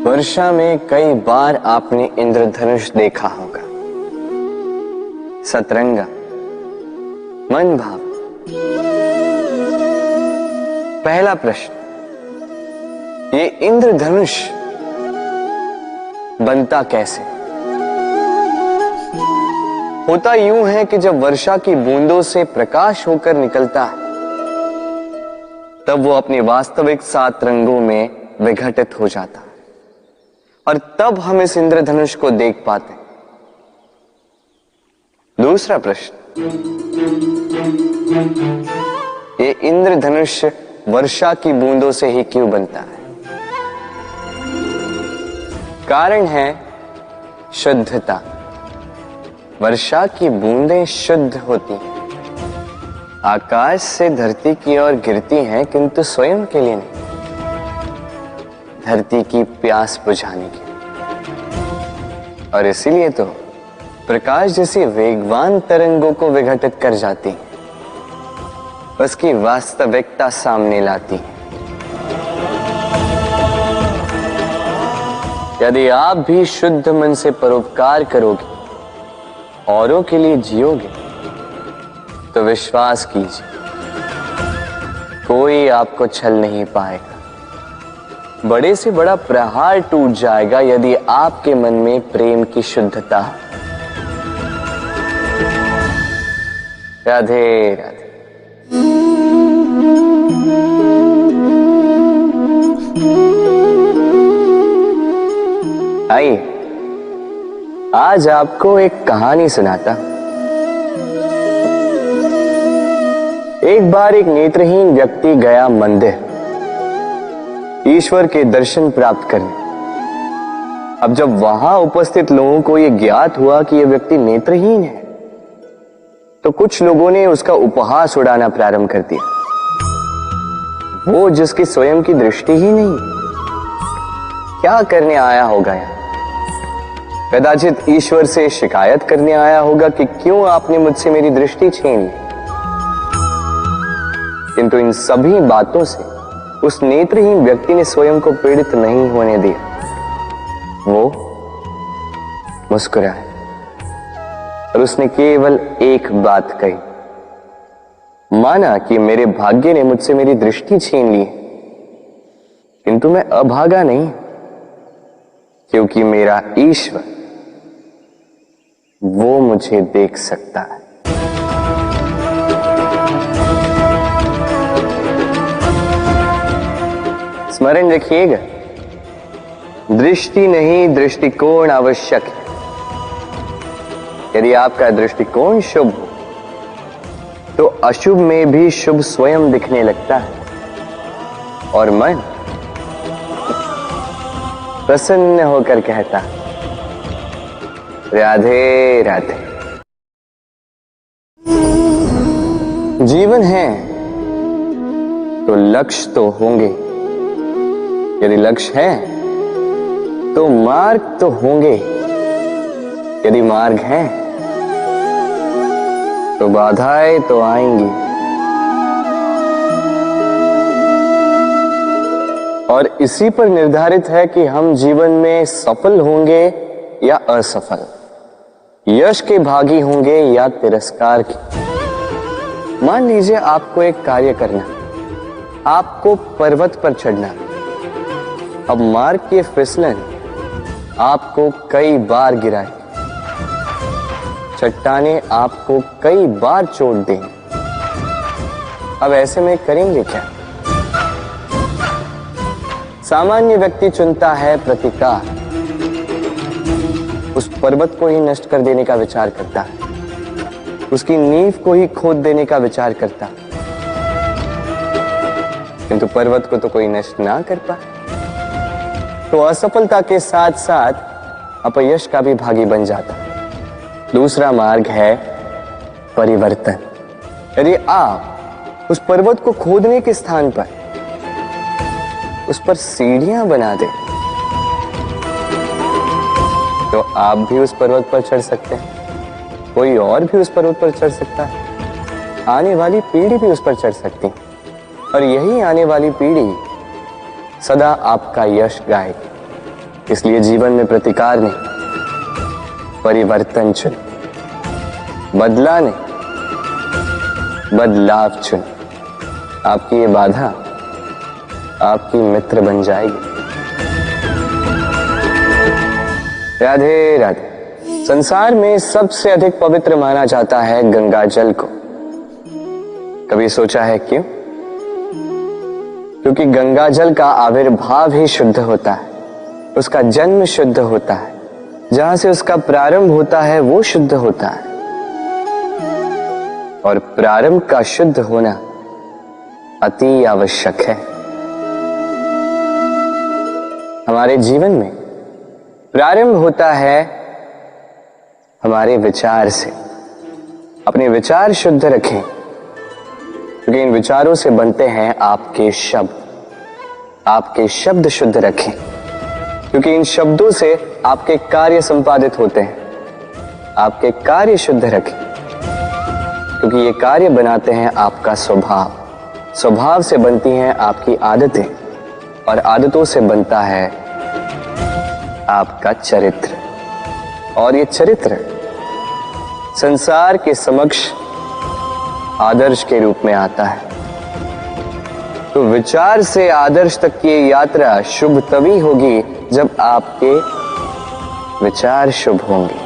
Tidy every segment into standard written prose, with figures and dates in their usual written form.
वर्षा में कई बार आपने इंद्रधनुष देखा होगा। सतरंगा, मन भाव। पहला प्रश्न, ये इंद्रधनुष बनता कैसे? होता यूं है कि जब वर्षा की बूंदों से प्रकाश होकर निकलता है तब वो अपने वास्तविक 7 रंगों में विघटित हो जाता है और तब हम इस इंद्रधनुष को देख पाते हैं। दूसरा प्रश्न, ये इंद्रधनुष वर्षा की बूंदों से ही क्यों बनता है? कारण है शुद्धता। वर्षा की बूंदें शुद्ध होती हैं, आकाश से धरती की ओर गिरती हैं, किंतु स्वयं के लिए नहीं, धरती की प्यास बुझाने के लिए। और इसीलिए तो प्रकाश जैसी वेगवान तरंगों को विघटित कर जाती है, उसकी वास्तविकता सामने लाती है। यदि आप भी शुद्ध मन से परोपकार करोगे, औरों के लिए जियोगे, तो विश्वास कीजिए कोई आपको छल नहीं पाएगा। बड़े से बड़ा प्रहार टूट जाएगा यदि आपके मन में प्रेम की शुद्धता है। राधे राधे। आइए आज आपको एक कहानी सुनाता। एक बार एक नेत्रहीन व्यक्ति गया मंदिर ईश्वर के दर्शन प्राप्त करने। अब जब वहां उपस्थित लोगों को यह ज्ञात हुआ कि यह व्यक्ति नेत्रहीन है, तो कुछ लोगों ने उसका उपहास उड़ाना प्रारंभ कर दिया। वो जिसकी स्वयं की दृष्टि ही नहीं, क्या करने आया होगा यहाँ? कदाचित ईश्वर से शिकायत करने आया होगा कि क्यों आपने मुझसे मेरी दृष्टि छीन ली। किंतु इन सभी बातों से उस नेत्रहीन व्यक्ति ने स्वयं को पीड़ित नहीं होने दिया। वो मुस्कुराया और उसने केवल एक बात कही, माना कि मेरे भाग्य ने मुझसे मेरी दृष्टि छीन ली, किंतु मैं अभागा नहीं, क्योंकि मेरा ईश्वर वो मुझे देख सकता है। स्मरण रखिएगा, दृष्टि नहीं दृष्टिकोण आवश्यक है। यदि आपका दृष्टिकोण शुभ हो तो अशुभ में भी शुभ स्वयं दिखने लगता है और मन प्रसन्न होकर कहता है, राधे राधे। जीवन है तो लक्ष्य तो होंगे, यदि लक्ष्य है तो मार्ग तो होंगे, यदि मार्ग है तो बाधाएं तो आएंगी। और इसी पर निर्धारित है कि हम जीवन में सफल होंगे या असफल, यश के भागी होंगे या तिरस्कार के। मान लीजिए आपको एक कार्य करना, आपको पर्वत पर चढ़ना। अब मार्ग के फिसलन आपको कई बार गिराए, चट्टाने आपको कई बार चोट देंगे। अब ऐसे में करेंगे क्या? सामान्य व्यक्ति चुनता है प्रतिकार, उस पर्वत को ही नष्ट कर देने का विचार करता है, उसकी नींव को ही खोद देने का विचार करता है, किंतु पर्वत को तो कोई नष्ट ना कर पाए, तो असफलता के साथ साथ अपयश का भी भागी बन जाता है। दूसरा मार्ग है परिवर्तन। यदि आप उस पर्वत को खोदने के स्थान पर उस पर सीढ़ियां बना दें, तो आप भी उस पर्वत पर चढ़ सकते हैं, कोई और भी उस पर्वत पर चढ़ सकता है, आने वाली पीढ़ी भी उस पर चढ़ सकती है, और यही आने वाली पीढ़ी सदा आपका यश गाएगी। इसलिए जीवन में प्रतिकार नहीं, परिवर्तन चुन। बदला नहीं, बदलाव चुन। आपकी ये बाधा आपकी मित्र बन जाएगी। राधे राधे। संसार में सबसे अधिक पवित्र माना जाता है गंगा जल को। कभी सोचा है क्यों? क्योंकि गंगा जल का आविर्भाव ही शुद्ध होता है, उसका जन्म शुद्ध होता है, जहां से उसका प्रारंभ होता है वो शुद्ध होता है। और प्रारंभ का शुद्ध होना अति आवश्यक है। हमारे जीवन में प्रारंभ होता है हमारे विचार से। अपने विचार शुद्ध रखें, क्योंकि इन विचारों से बनते हैं आपके शब्द। आपके शब्द शुद्ध रखें, क्योंकि इन शब्दों से आपके कार्य संपादित होते हैं। आपके कार्य शुद्ध रखें, क्योंकि ये कार्य बनाते हैं आपका स्वभाव। स्वभाव से बनती हैं आपकी आदतें, और आदतों से बनता है आपका चरित्र। और ये चरित्र संसार के समक्ष आदर्श के रूप में आता है। तो विचार से आदर्श तक की यात्रा शुभ तभी होगी जब आपके विचार शुभ होंगे।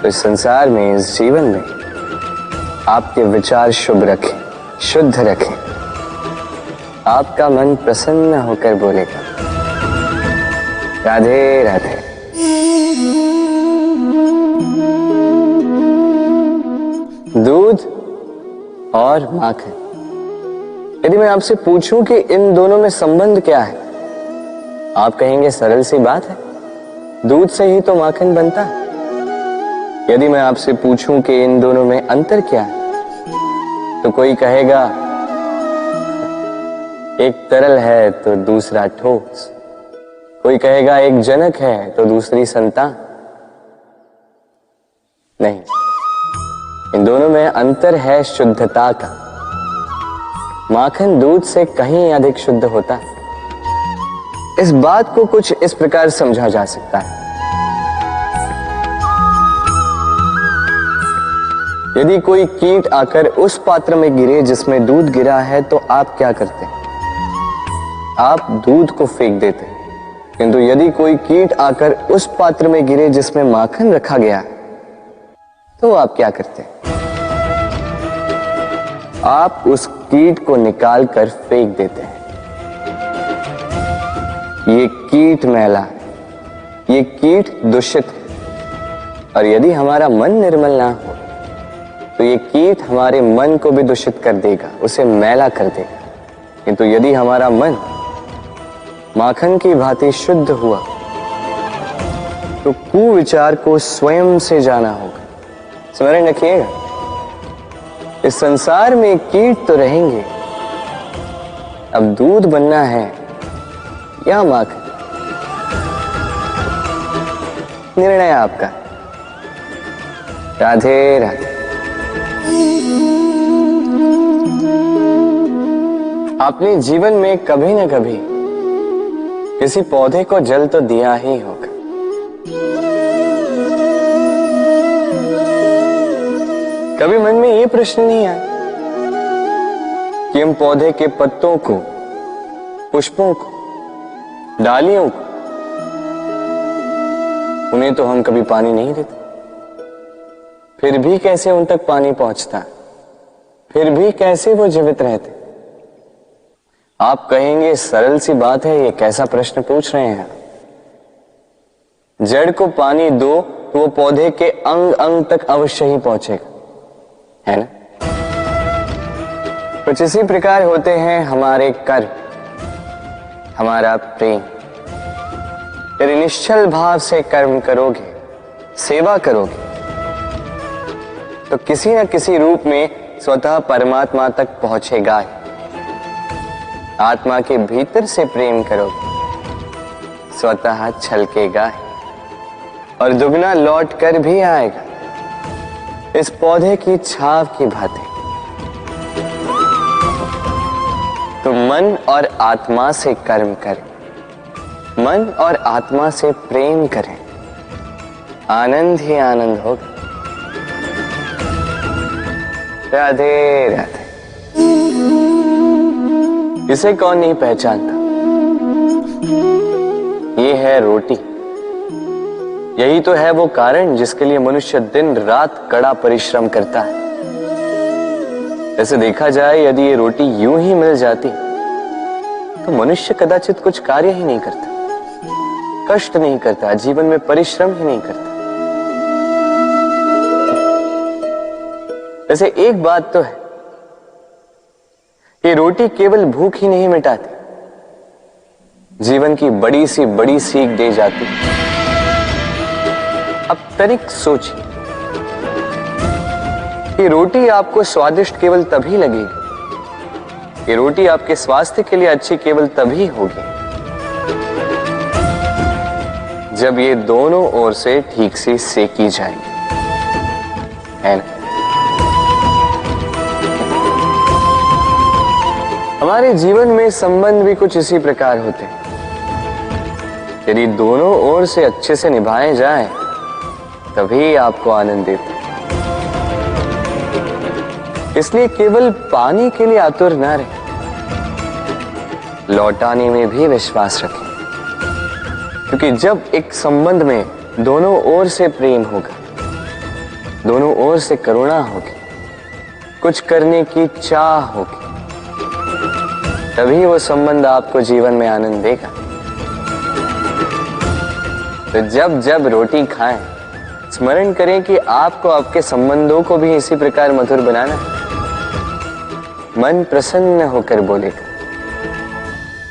तो इस संसार में, इस जीवन में आपके विचार शुभ रखें, शुद्ध रखें। आपका मन प्रसन्न होकर बोलेगा राधे राधे। दूध और माखन। यदि मैं आपसे पूछूं कि इन दोनों में संबंध क्या है, आप कहेंगे सरल सी बात है, दूध से ही तो माखन बनता है। यदि मैं आपसे पूछूं कि इन दोनों में अंतर क्या है, तो कोई कहेगा एक तरल है तो दूसरा ठोस। कोई कहेगा एक जनक है तो दूसरी संतान। नहीं, इन दोनों में अंतर है शुद्धता का। माखन दूध से कहीं अधिक शुद्ध होता है। इस बात को कुछ इस प्रकार समझा जा सकता है। यदि कोई कीट आकर उस पात्र में गिरे जिसमें दूध गिरा है, तो आप क्या करते हैं? आप दूध को फेंक देते हैं। किंतु यदि कोई कीट आकर उस पात्र में गिरे जिसमें माखन रखा गया, तो आप क्या करते हैं? आप उस कीट को निकाल कर फेंक देते हैं। ये कीट मैला है, ये कीट दूषित है। और यदि हमारा मन निर्मल ना हो, तो ये कीट हमारे मन को भी दूषित कर देगा, उसे मैला कर देगा। किंतु यदि हमारा मन माखन की भांति शुद्ध हुआ, तो कुविचार को स्वयं से जाना होगा। स्मरण रखिएगा, इस संसार में कीट तो रहेंगे, अब दूध बनना है या माखन, निर्णय आपका। राधे राधे। आपने जीवन में कभी न कभी किसी पौधे को जल तो दिया ही होगा। कभी मन में ये प्रश्न नहीं आया कि हम पौधे के पत्तों को, पुष्पों को, डालियों को, उन्हें तो हम कभी पानी नहीं देते, फिर भी कैसे उन तक पानी पहुंचता है, फिर भी कैसे वो जीवित रहते? आप कहेंगे सरल सी बात है, ये कैसा प्रश्न पूछ रहे हैं? जड़ को पानी दो तो वो पौधे के अंग अंग तक अवश्य ही पहुंचेगा, है ना? कुछ इसी प्रकार होते हैं हमारे कर्म, हमारा प्रेम। यदि निश्चल भाव से कर्म करोगे, सेवा करोगे, तो किसी न किसी रूप में स्वतः परमात्मा तक पहुंचेगा ही। आत्मा के भीतर से प्रेम करोगे, स्वतः छलकेगा ही, और दुगना लौट कर भी आएगा, इस पौधे की छाव की भांति। तो मन और आत्मा से कर्म करें, मन और आत्मा से प्रेम करें, आनंद ही आनंद होगा। राधे राधे। इसे कौन नहीं पहचानता? ये है रोटी। यही तो है वो कारण जिसके लिए मनुष्य दिन रात कड़ा परिश्रम करता है। ऐसे देखा जाए, यदि ये रोटी यूं ही मिल जाती तो मनुष्य कदाचित कुछ कार्य ही नहीं करता, कष्ट नहीं करता, जीवन में परिश्रम ही नहीं करता। वैसे एक बात तो है, ये रोटी केवल भूख ही नहीं मिटाती, जीवन की बड़ी सी बड़ी सीख दे जाती। अब तनिक सोचिए, ये रोटी आपको स्वादिष्ट केवल तभी लगेगी, ये रोटी आपके स्वास्थ्य के लिए अच्छी केवल तभी होगी जब ये दोनों ओर से ठीक से सेकी जाएगी, है ना? हमारे जीवन में संबंध भी कुछ इसी प्रकार होते हैं। यदि दोनों ओर से अच्छे से निभाए जाए तभी आपको आनंद देते। इसलिए केवल पाने के लिए आतुर ना रहे, लौटाने में भी विश्वास रखें। क्योंकि जब एक संबंध में दोनों ओर से प्रेम होगा, दोनों ओर से करुणा होगी, कुछ करने की चाह होगी, तभी वो संबंध आपको जीवन में आनंद देगा। तो जब जब रोटी खाएं, स्मरण करें कि आपको आपके संबंधों को भी इसी प्रकार मधुर बनाना है। मन प्रसन्न होकर बोलेगा,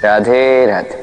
राधे राधे।